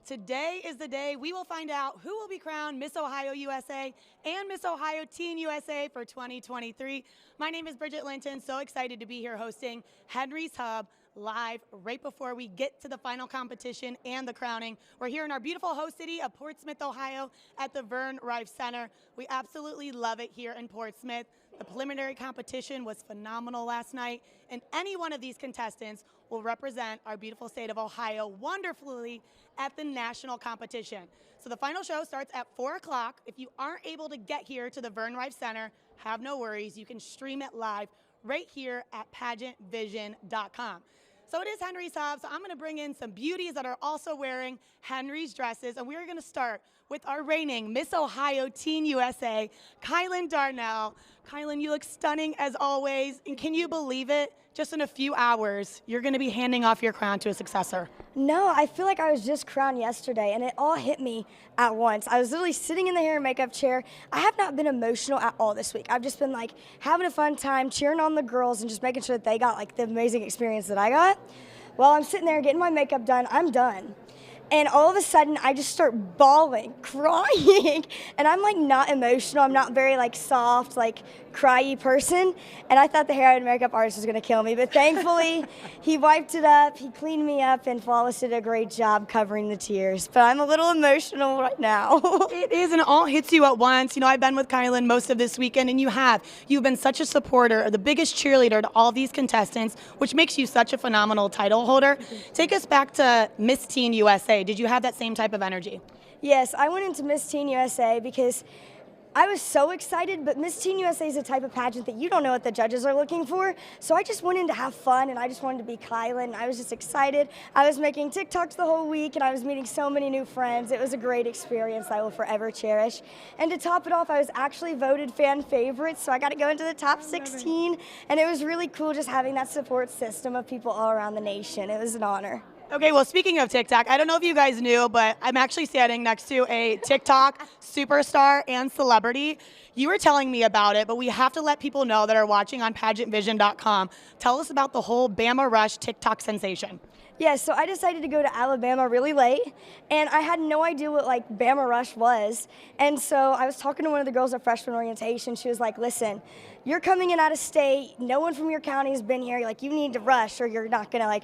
Today is the day we will find out who will be crowned Miss Ohio USA and Miss Ohio Teen USA for 2023. My name is Bridget Linton. So excited to be here hosting Henry's Hub live right before we get to the final competition and the crowning. We're here in our beautiful host city of Portsmouth, Ohio at the Vern Rife Center. We absolutely love it here in Portsmouth. The preliminary competition was phenomenal last night, and any one of these contestants will represent our beautiful state of Ohio wonderfully at the national competition. So the final show starts at 4 o'clock. If you aren't able to get here to the Vern Rife Center, have no worries. You can stream it live right here at pageantvision.com. So it is Henry's Hub, so I'm going to bring in some beauties that are also wearing Henry's dresses, and we're going to start with our reigning Miss Ohio Teen USA, Kylan Darnell. Kylan, you look stunning as always, and can you believe it? Just in a few hours, you're going to be handing off your crown to a successor. No, I feel like I was just crowned yesterday, and it all hit me at once. I was literally sitting in the hair and makeup chair. I have not been emotional at all this week. I've just been like having a fun time, cheering on the girls, and just making sure that they got like the amazing experience that I got. While I'm sitting there getting my makeup done, I'm done. And all of a sudden, I just start bawling, crying, and I'm like not emotional. I'm not very like soft, like cryy person. And I thought the hair and makeup artist was gonna kill me, but thankfully, he wiped it up, he cleaned me up, and Flawless did a great job covering the tears. But I'm a little emotional right now. It is, and it all hits you at once. You know, I've been with Kylan most of this weekend, and you've been such a supporter, the biggest cheerleader to all these contestants, which makes you such a phenomenal title holder. Take us back to Miss Teen USA. Did you have that same type of energy? Yes, I went into Miss Teen USA because I was so excited, but Miss Teen USA is a type of pageant that you don't know what the judges are looking for. So I just went in to have fun, and I just wanted to be Kylan, and I was just excited. I was making TikToks the whole week, and I was meeting so many new friends. It was a great experience I will forever cherish. And to top it off, I was actually voted fan favorite, so I got to go into the top 16, and it was really cool just having that support system of people all around the nation. It was an honor. Okay, well, speaking of TikTok, I don't know if you guys knew, but I'm actually standing next to a TikTok superstar and celebrity. You were telling me about it, but we have to let people know that are watching on pageantvision.com. Tell us about the whole Bama Rush TikTok sensation. Yeah, so I decided to go to Alabama really late, and I had no idea what like Bama Rush was. And so I was talking to one of the girls at freshman orientation. She was like, listen, you're coming in out of state. No one from your county has been here. Like, you need to rush or you're not gonna like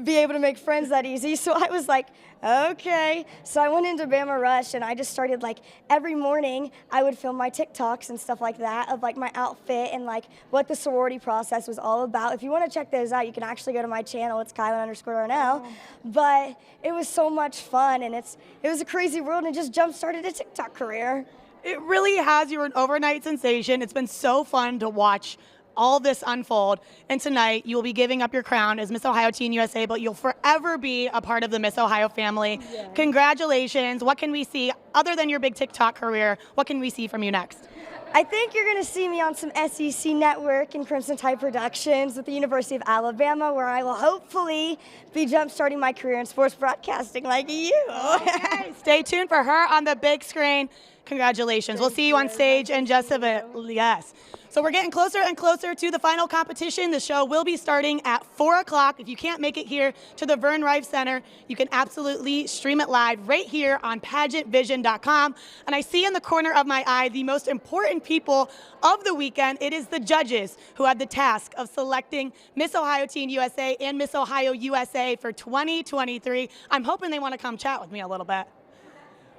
be able to make friends that easy. So I was like, okay. So I went into Bama Rush, and I just started like every morning I would film my TikToks and stuff like that of like my outfit and like what the sorority process was all about. If you want to check those out, you can actually go to my channel. It's Kylan_Darnell. But it was so much fun, and it was a crazy world, and it just jump-started a TikTok career. It really has. You were an overnight sensation. It's been so fun to watch all this unfold, and tonight you will be giving up your crown as Miss Ohio Teen USA, but you'll forever be a part of the Miss Ohio family. Yes. Congratulations. What can we see, other than your big TikTok career, what can we see from you next? I think you're going to see me on some SEC Network and Crimson Tide Productions with the University of Alabama, where I will hopefully be jump-starting my career in sports broadcasting like you. Okay, stay tuned for her on the big screen. Congratulations. We'll see you on stage in just a bit. Yes. So we're getting closer and closer to the final competition. The show will be starting at 4 o'clock. If you can't make it here to the Vern Rife Center, you can absolutely stream it live right here on pageantvision.com. And I see in the corner of my eye the most important people of the weekend. It is the judges who had the task of selecting Miss Ohio Teen USA and Miss Ohio USA for 2023. I'm hoping they want to come chat with me a little bit.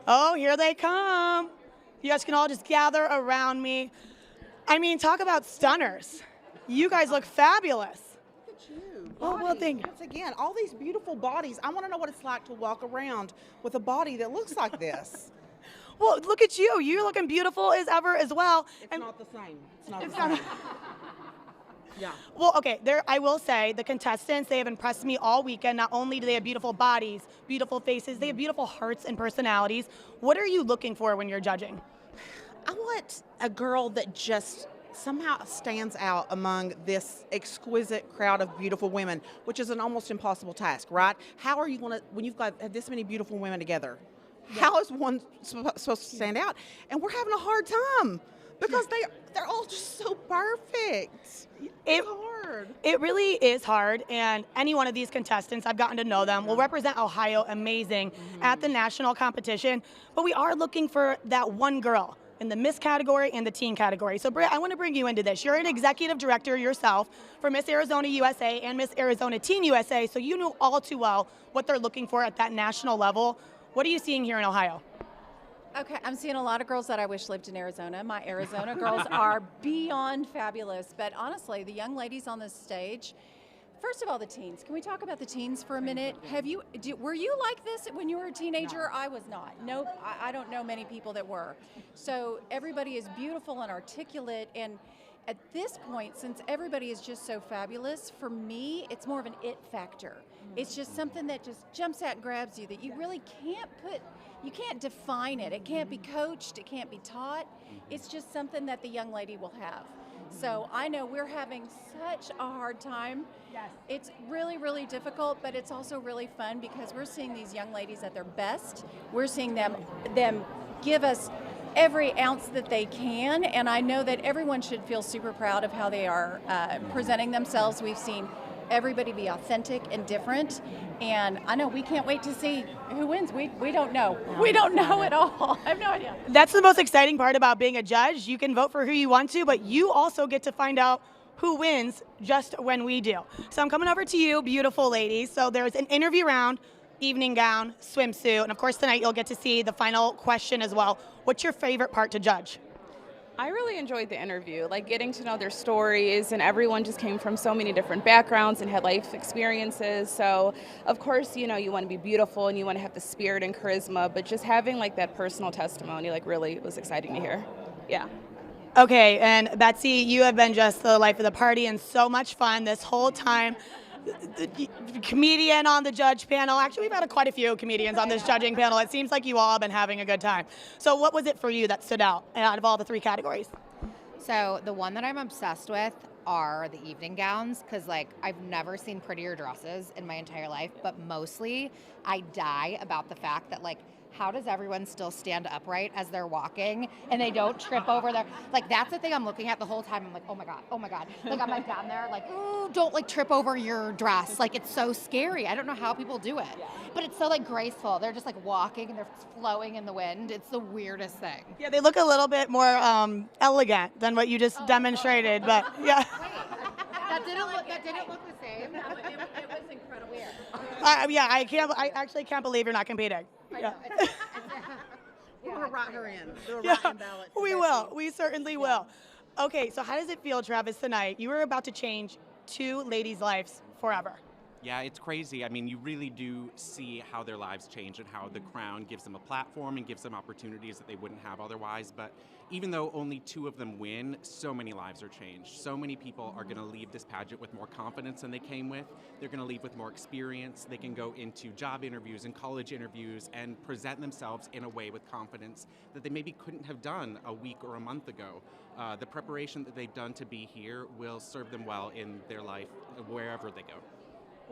Oh, here they come. You guys can all just gather around me. I mean, talk about stunners. You guys look fabulous. Look at you. Well, thank you. Once again, all these beautiful bodies. I want to know what it's like to walk around with a body that looks like this. Well, look at you. You're looking beautiful as ever as well. It's not the same. It's not the same. Yeah. Well, okay, I will say the contestants, they have impressed me all weekend. Not only do they have beautiful bodies, beautiful faces, they have beautiful hearts and personalities. What are you looking for when you're judging? I want a girl that just somehow stands out among this exquisite crowd of beautiful women, which is an almost impossible task, right? How are you going to, when you've got this many beautiful women together, how is one supposed to stand out? And we're having a hard time because they're all just so perfect. It- It's hard. It really is hard, and any one of these contestants, I've gotten to know them, will represent Ohio amazing at the national competition, but we are looking for that one girl in the Miss category and the teen category. So Britt, I want to bring you into this. You're an executive director yourself for Miss Arizona USA and Miss Arizona Teen USA, so you know all too well what they're looking for at that national level. What are you seeing here in Ohio? Okay, I'm seeing a lot of girls that I wish lived in Arizona. My Arizona girls are beyond fabulous. But honestly, the young ladies on this stage, first of all, the teens. Can we talk about the teens for a minute? Were you like this when you were a teenager? I was not. No, I don't know many people that were. So everybody is beautiful and articulate. And at this point, since everybody is just so fabulous, for me, it's more of an it factor. It's just something that just jumps out and grabs you that you really you can't define it. It can't be coached. It can't be taught. It's just something that the young lady will have. So I know we're having such a hard time. Yes. It's really, really difficult, but it's also really fun because we're seeing these young ladies at their best. We're seeing them give us every ounce that they can, and I know that everyone should feel super proud of how they are presenting themselves. We've seen everybody be authentic and different, and I know we can't wait to see who wins. We don't know. We don't know at all. I have no idea. That's the most exciting part about being a judge. You can vote for who you want to, but you also get to find out who wins just when we do. So I'm coming over to you, beautiful ladies. So there's an interview round, evening gown, swimsuit, and of course tonight you'll get to see the final question as well. What's your favorite part to judge? I really enjoyed the interview, like getting to know their stories, and everyone just came from so many different backgrounds and had life experiences. So, of course, you want to be beautiful and you want to have the spirit and charisma, but just having like that personal testimony, like really was exciting to hear. Yeah. Okay, and Betsy, you have been just the life of the party and so much fun this whole time. The comedian on the judge panel. Actually, we've had quite a few comedians on this judging panel. It seems like you all have been having a good time. So what was it for you that stood out of all the three categories? So the one that I'm obsessed with are the evening gowns, because I've never seen prettier dresses in my entire life, but mostly I die about the fact that how does everyone still stand upright as they're walking and they don't trip over their, that's the thing I'm looking at the whole time. I'm like, oh my God. I'm down there ooh, don't trip over your dress. It's so scary. I don't know how people do it, but it's so graceful. They're just walking and they're flowing in the wind. It's the weirdest thing. Yeah, they look a little bit more elegant than what you just demonstrated, but yeah. That didn't look the same. It was incredible. I actually can't believe you're not competing. Yeah. We're going to write her in. Do a Yeah, write-in ballot. we will. We certainly will. Okay, so how does it feel, Travis, tonight? You were about to change two ladies' lives forever. Yeah, it's crazy. I mean, you really do see how their lives change and how the crown gives them a platform and gives them opportunities that they wouldn't have otherwise. But even though only two of them win, so many lives are changed. So many people are going to leave this pageant with more confidence than they came with. They're going to leave with more experience. They can go into job interviews and college interviews and present themselves in a way with confidence that they maybe couldn't have done a week or a month ago. The preparation that they've done to be here will serve them well in their life wherever they go.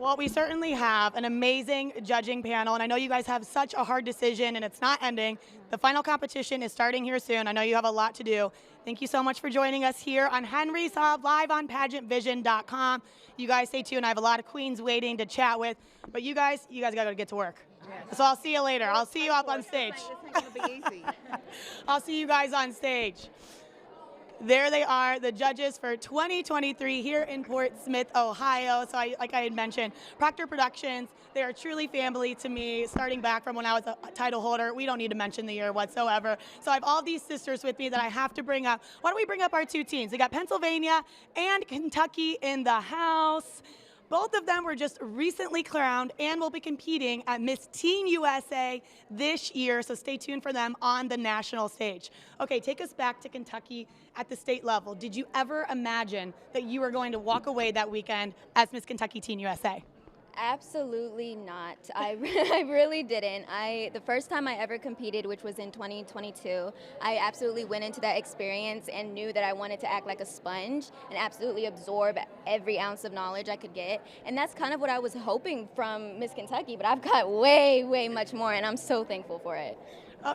Well, we certainly have an amazing judging panel, and I know you guys have such a hard decision, and it's not ending. The final competition is starting here soon. I know you have a lot to do. Thank you so much for joining us here on Henry's Hub, live on pageantvision.com. You guys stay tuned. I have a lot of queens waiting to chat with, but you guys got to get to work. So I'll see you later. I'll see you up on stage. I'll see you guys on stage. There they are, the judges for 2023 here in Port Smith, Ohio. So like I had mentioned, Proctor Productions, they are truly family to me, starting back from when I was a title holder. We don't need to mention the year whatsoever. So I have all these sisters with me that I have to bring up. Why don't we bring up our two teams? We got Pennsylvania and Kentucky in the house. Both of them were just recently crowned and will be competing at Miss Teen USA this year, so stay tuned for them on the national stage. Okay, take us back to Kentucky at the state level. Did you ever imagine that you were going to walk away that weekend as Miss Kentucky Teen USA? Absolutely not. I really didn't. The first time I ever competed, which was in 2022, I absolutely went into that experience and knew that I wanted to act like a sponge and absolutely absorb every ounce of knowledge I could get. And that's kind of what I was hoping from Miss Kentucky, but I've got way, way much more, and I'm so thankful for it.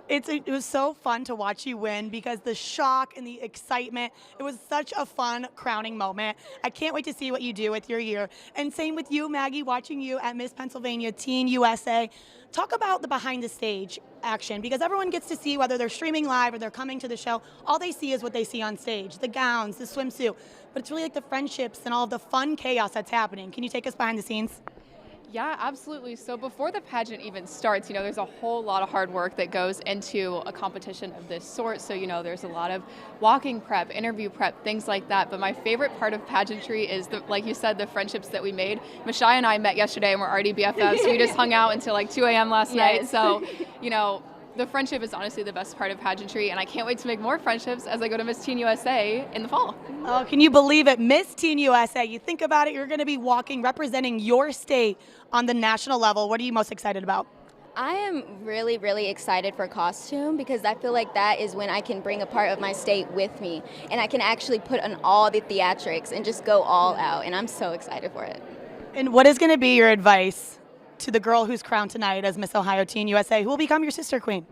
It was so fun to watch you win because the shock and the excitement, it was such a fun crowning moment. I can't wait to see what you do with your year. And same with you, Maggie, watching you at Miss Pennsylvania Teen USA. Talk about the behind the stage action because everyone gets to see whether they're streaming live or they're coming to the show. All they see is what they see on stage, the gowns, the swimsuit. But it's really like the friendships and all of the fun chaos that's happening. Can you take us behind the scenes? Yeah, absolutely. So before the pageant even starts, there's a whole lot of hard work that goes into a competition of this sort. So, there's a lot of walking prep, interview prep, things like that. But my favorite part of pageantry is, like you said, the friendships that we made. Mashai and I met yesterday and we're already BFFs. We just hung out until like 2 a.m. last night. So, the friendship is honestly the best part of pageantry, and I can't wait to make more friendships as I go to Miss Teen USA in the fall. Oh, can you believe it? Miss Teen USA, you think about it, you're going to be walking, representing your state on the national level. What are you most excited about? I am really, really excited for costume because I feel like that is when I can bring a part of my state with me and I can actually put on all the theatrics and just go all out, and I'm so excited for it. And what is going to be your advice to the girl who's crowned tonight as Miss Ohio Teen USA, who will become your sister queen?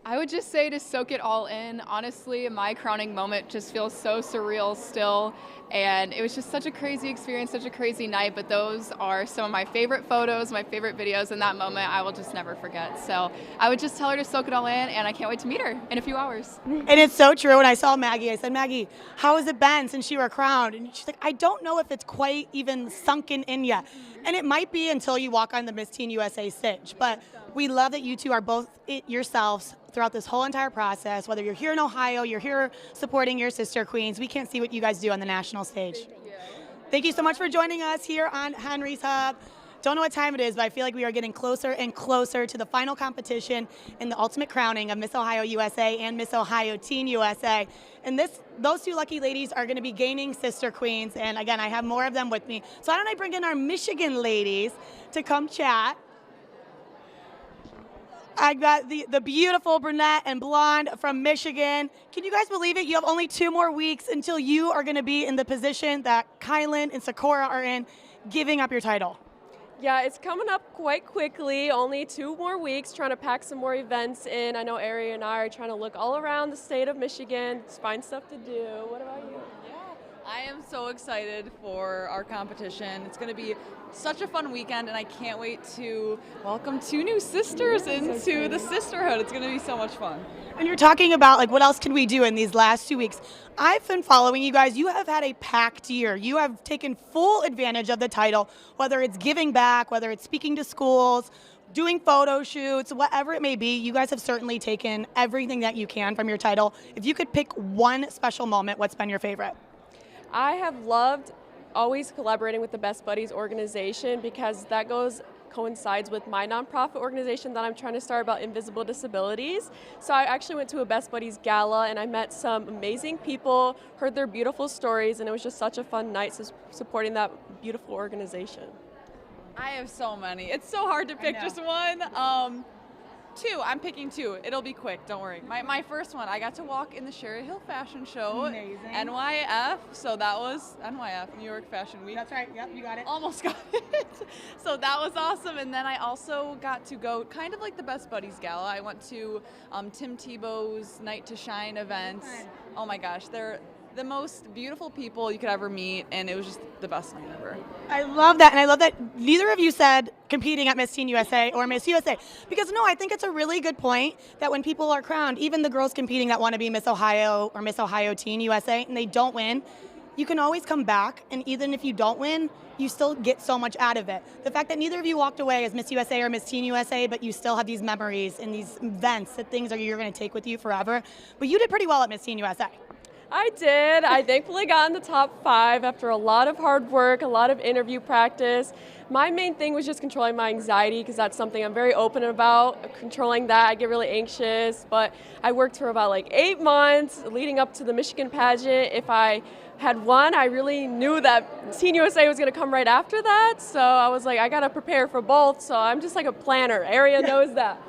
I would just say to soak it all in. Honestly, my crowning moment just feels so surreal still, and it was just such a crazy experience, such a crazy night, but those are some of my favorite photos, my favorite videos, and that moment I will just never forget. So I would just tell her to soak it all in, and I can't wait to meet her in a few hours. And it's so true. When I saw Maggie, I said, Maggie, how has it been since you were crowned? And she's like, I don't know if it's quite even sunken in yet. And it might be until you walk on the Miss Teen USA stage. But we love that you two are both it yourselves throughout this whole entire process. Whether you're here in Ohio, you're here supporting your sister queens. We can't see what you guys do on the national stage. Thank you so much for joining us here on Henry's Hub. Don't know what time it is, but I feel like we are getting closer and closer to the final competition in the ultimate crowning of Miss Ohio USA and Miss Ohio Teen USA. And those two lucky ladies are going to be gaining sister queens. And again, I have more of them with me. So why don't I bring in our Michigan ladies to come chat. I got the beautiful brunette and blonde from Michigan. Can you guys believe it? You have only 2 more weeks until you are going to be in the position that Kylan and Sakura are in, giving up your title. Yeah, it's coming up quite quickly, only 2 more weeks, trying to pack some more events in. I know Ari and I are trying to look all around the state of Michigan, find stuff to do. What about you? I am so excited for our competition. It's going to be such a fun weekend, and I can't wait to welcome 2 new sisters into the sisterhood. It's going to be so much fun. And you're talking about, like, what else can we do in these last 2 weeks? I've been following you guys. You have had a packed year. You have taken full advantage of the title, whether it's giving back, whether it's speaking to schools, doing photo shoots, whatever it may be. You guys have certainly taken everything that you can from your title. If you could pick one special moment, what's been your favorite? I have loved always collaborating with the Best Buddies organization because that coincides with my nonprofit organization that I'm trying to start about invisible disabilities. So I actually went to a Best Buddies gala and I met some amazing people, heard their beautiful stories, and it was just such a fun night supporting that beautiful organization. I have so many. It's so hard to pick just one. 2. I'm picking 2. It'll be quick. Don't worry. My first one, I got to walk in the Sherry Hill Fashion Show. Amazing. NYF. So that was NYF, New York Fashion Week. That's right. Yep, you got it. Almost got it. So that was awesome. And then I also got to go kind of like the Best Buddies Gala. I went to Tim Tebow's Night to Shine events. Oh my gosh, they're the most beautiful people you could ever meet, and it was just the best night ever. I love that, and I love that neither of you said competing at Miss Teen USA or Miss USA, because no, I think it's a really good point that when people are crowned, even the girls competing that want to be Miss Ohio or Miss Ohio Teen USA, and they don't win, you can always come back, and even if you don't win, you still get so much out of it. The fact that neither of you walked away as Miss USA or Miss Teen USA, but you still have these memories and these events, that things you're going to take with you forever. But you did pretty well at Miss Teen USA. I did. I thankfully got in the top 5 after a lot of hard work, a lot of interview practice. My main thing was just controlling my anxiety because that's something I'm very open about. Controlling that, I get really anxious, but I worked for about like 8 months leading up to the Michigan pageant. If I had won, I really knew that Teen USA was going to come right after that, so I was like, I got to prepare for both, so I'm just like a planner. Aria knows that.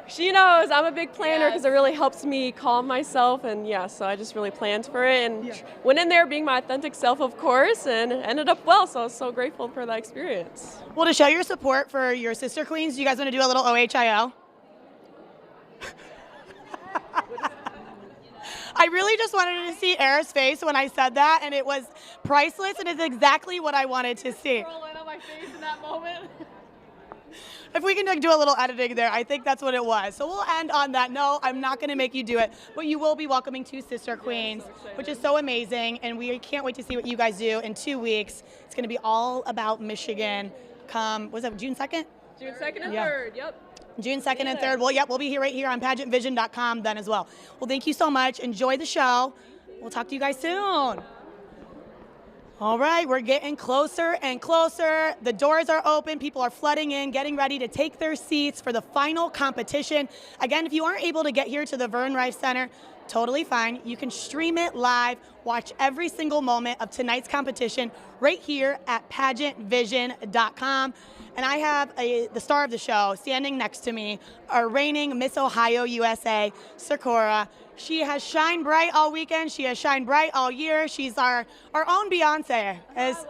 She knows I'm a big planner because it really helps me calm myself, and so I just really planned for it and went in there being my authentic self, of course, and ended up well, so I was so grateful for that experience. Well, to show your support for your sister queens, do you guys want to do a little OHIO? I really just wanted to see Era's face when I said that, and it was priceless, and it's exactly what I wanted to see. Roll in on my face in that moment. If we can like, do a little editing there, I think that's what it was. So we'll end on that note. I'm not going to make you do it, but you will be welcoming 2 sister queens, which is so amazing, and we can't wait to see what you guys do in 2 weeks. It's going to be all about Michigan. Come, was that June 2nd? June 2nd and Yeah. 3rd, yep. June 2nd and 3rd. Well, yep, we'll be here right here on pageantvision.com then as well. Well, thank you so much. Enjoy the show. We'll talk to you guys soon. All right, we're getting closer and closer. The doors are open. People are flooding in, getting ready to take their seats for the final competition. Again, if you aren't able to get here to the Vern Rife Center, totally fine. You can stream it live, watch every single moment of tonight's competition right here at pageantvision.com. And I have the star of the show standing next to me, our reigning Miss Ohio USA, Sakura. She has shined bright all weekend. She has shined bright all year. She's our own Beyonce, as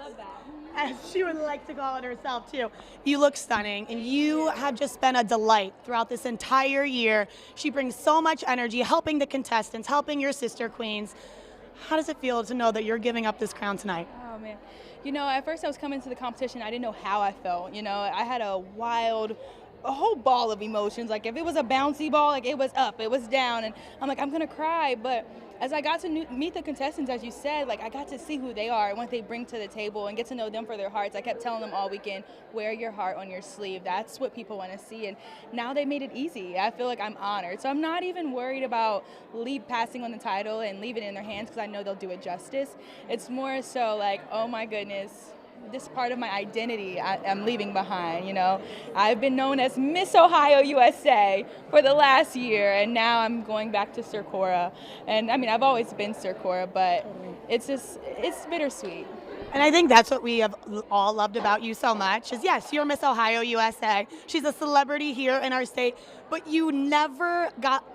she would like to call it herself too. You look stunning, and you have just been a delight throughout this entire year. She brings so much energy, helping the contestants, helping your sister queens. How does it feel to know that you're giving up this crown tonight? Oh man, you know, at first I was coming to the competition, I didn't know how I felt. You know, I had a whole ball of emotions. Like if it was a bouncy ball, like it was up, it was down, and I'm like, I'm gonna cry. But as I got to meet the contestants, as you said, like I got to see who they are and what they bring to the table and get to know them for their hearts. I kept telling them all weekend, wear your heart on your sleeve. That's what people want to see. And now they made it easy. I feel like I'm honored. So I'm not even worried about passing on the title and leaving it in their hands because I know they'll do it justice. It's more so like, oh my goodness, this part of my identity I'm leaving behind, you know. I've been known as Miss Ohio USA for the last year, and now I'm going back to Sakura. And I mean, I've always been Sakura, but it's bittersweet. And I think that's what we have all loved about you so much is, yes, you're Miss Ohio USA. She's a celebrity here in our state, but you never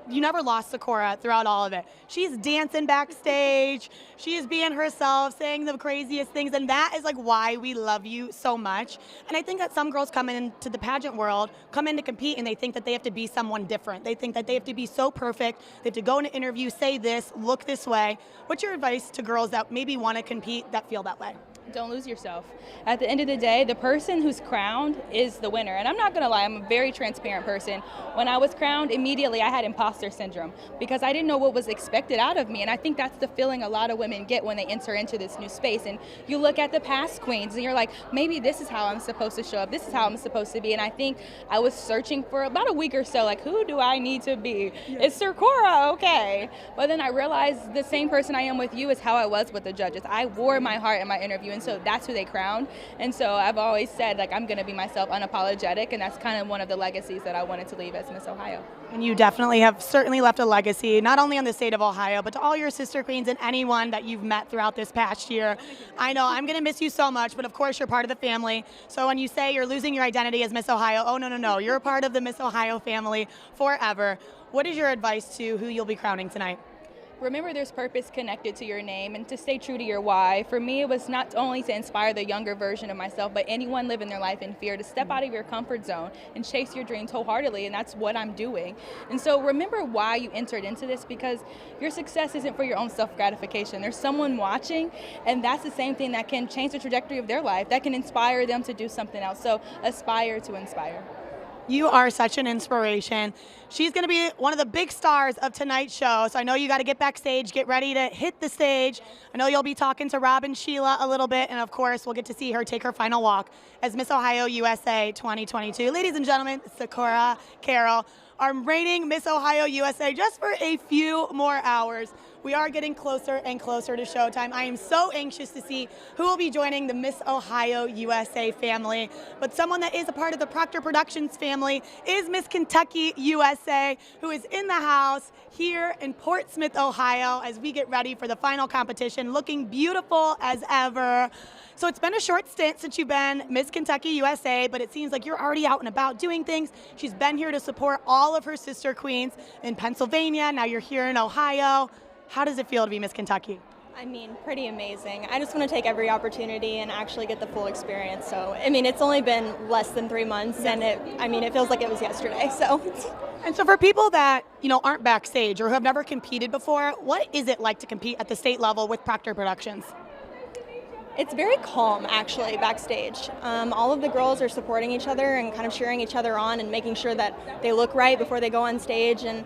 lost Sakura throughout all of it. She's dancing backstage. She is being herself, saying the craziest things, and that is like why we love you so much. And I think that some girls come into the pageant world, come in to compete, and they think that they have to be someone different. They think that they have to be so perfect. They have to go in an interview, say this, look this way. What's your advice to girls that maybe want to compete that feel that way? Don't lose yourself. At the end of the day, the person who's crowned is the winner. And I'm not going to lie, I'm a very transparent person. When I was crowned, immediately I had imposter syndrome because I didn't know what was expected out of me. And I think that's the feeling a lot of women get when they enter into this new space. And you look at the past queens and you're like, maybe this is how I'm supposed to show up. This is how I'm supposed to be. And I think I was searching for about a week or so, like, who do I need to be? It's Sakura, okay. But then I realized the same person I am with you is how I was with the judges. I wore my heart in my interview, and so that's who they crowned. And so I've always said, like, I'm going to be myself, unapologetic, and that's kind of one of the legacies that I wanted to leave as Miss Ohio. And you definitely have certainly left a legacy, not only on the state of Ohio, but to all your sister queens and anyone that you've met throughout this past year. I know I'm going to miss you so much, but of course you're part of the family. So when you say you're losing your identity as Miss Ohio, oh, no. You're a part of the Miss Ohio family forever. What is your advice to who you'll be crowning tonight? Remember, there's purpose connected to your name, and to stay true to your why. For me, it was not only to inspire the younger version of myself, but anyone living their life in fear, to step out of your comfort zone and chase your dreams wholeheartedly, and that's what I'm doing. And so remember why you entered into this, because your success isn't for your own self-gratification. There's someone watching, and that's the same thing that can change the trajectory of their life, that can inspire them to do something else. So aspire to inspire. You are such an inspiration. She's going to be one of the big stars of tonight's show, so I know you got to get backstage, get ready to hit the stage. I know you'll be talking to Rob and Sheila a little bit, and of course, we'll get to see her take her final walk as Miss Ohio USA 2022. Ladies and gentlemen, Sakura Carroll, our reigning Miss Ohio USA, just for a few more hours. We are getting closer and closer to showtime. I am so anxious to see who will be joining the Miss Ohio USA family. But someone that is a part of the Proctor Productions family is Miss Kentucky USA, who is in the house here in Portsmouth, Ohio, as we get ready for the final competition, looking beautiful as ever. So it's been a short stint since you've been Miss Kentucky USA, but it seems like you're already out and about doing things. She's been here to support all of her sister queens in Pennsylvania. Now you're here in Ohio. How does it feel to be Miss Kentucky? I mean, pretty amazing. I just want to take every opportunity and actually get the full experience. So, I mean, it's only been less than 3 months, and it feels like it was yesterday. So, And so for people that, aren't backstage or who have never competed before, what is it like to compete at the state level with Proctor Productions? it's very calm, actually, backstage. All of the girls are supporting each other and kind of cheering each other on and making sure that they look right before they go on stage and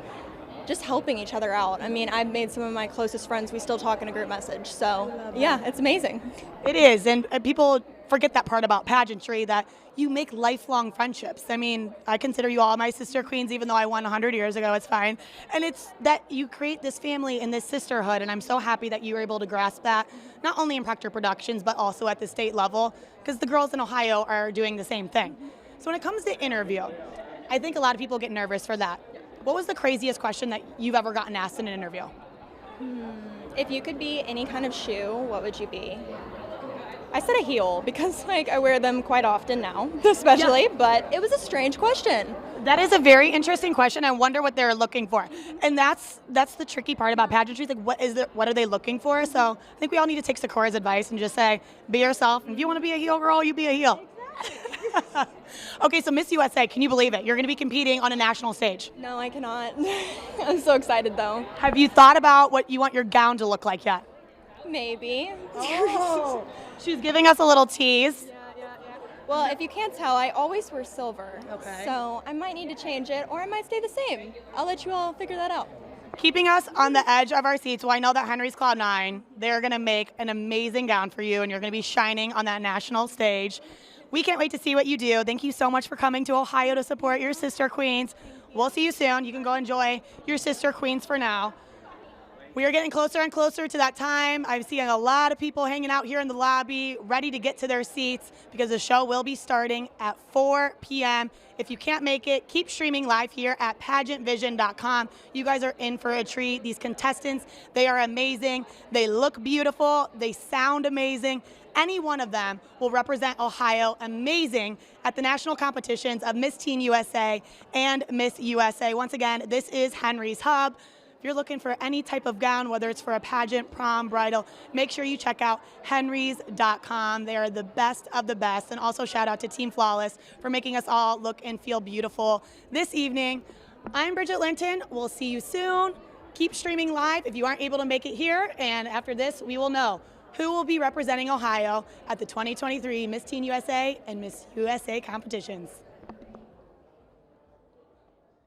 just helping each other out. I mean, I've made some of my closest friends. We still talk in a group message. So, yeah, it's amazing. It is, and people forget that part about pageantry, that you make lifelong friendships. I mean, I consider you all my sister queens, even though I won 100 years ago, it's fine. And it's that you create this family and this sisterhood, and I'm so happy that you were able to grasp that, not only in Proctor Productions, but also at the state level, because the girls in Ohio are doing the same thing. So when it comes to interview, I think a lot of people get nervous for that. What was the craziest question that you've ever gotten asked in an interview? If you could be any kind of shoe, what would you be? I said a heel because I wear them quite often now, especially, Yeah. but it was a strange question. That is a very interesting question. I wonder what they're looking for. And that's the tricky part about pageantry. Like, what are they looking for? So I think we all need to take Sakura's advice and just say, be yourself. And if you want to be a heel girl, you be a heel. Okay, so Miss USA, can you believe it? You're going to be competing on a national stage. No, I cannot. I'm so excited though. Have you thought about what you want your gown to look like yet? Maybe. She's giving us a little tease. Well, if you can't tell, I always wear silver. Okay. So I might need to change it or I might stay the same. I'll let you all figure that out. Keeping us on the edge of our seats, well, I know that Henry's Cloud 9, they're going to make an amazing gown for you, and you're going to be shining on that national stage. We can't wait to see what you do. Thank you so much for coming to Ohio to support your sister queens. We'll see you soon. You can go enjoy your sister queens for now. We are getting closer and closer to that time. I'm seeing a lot of people hanging out here in the lobby, ready to get to their seats because the show will be starting at 4 p.m. If you can't make it, keep streaming live here at pageantvision.com. You guys are in for a treat. These contestants, they are amazing. They look beautiful. They sound amazing. Any one of them will represent Ohio amazing at the national competitions of Miss Teen USA and Miss USA. Once again, this is Henry's Hub. If you're looking for any type of gown, whether it's for a pageant, prom, bridal, make sure you check out henrys.com. They are the best of the best. And also shout out to Team Flawless for making us all look and feel beautiful this evening. I'm Bridget Linton. We'll see you soon. Keep streaming live if you aren't able to make it here. And after this, we will know who will be representing Ohio at the 2023 Miss Teen USA and Miss USA competitions.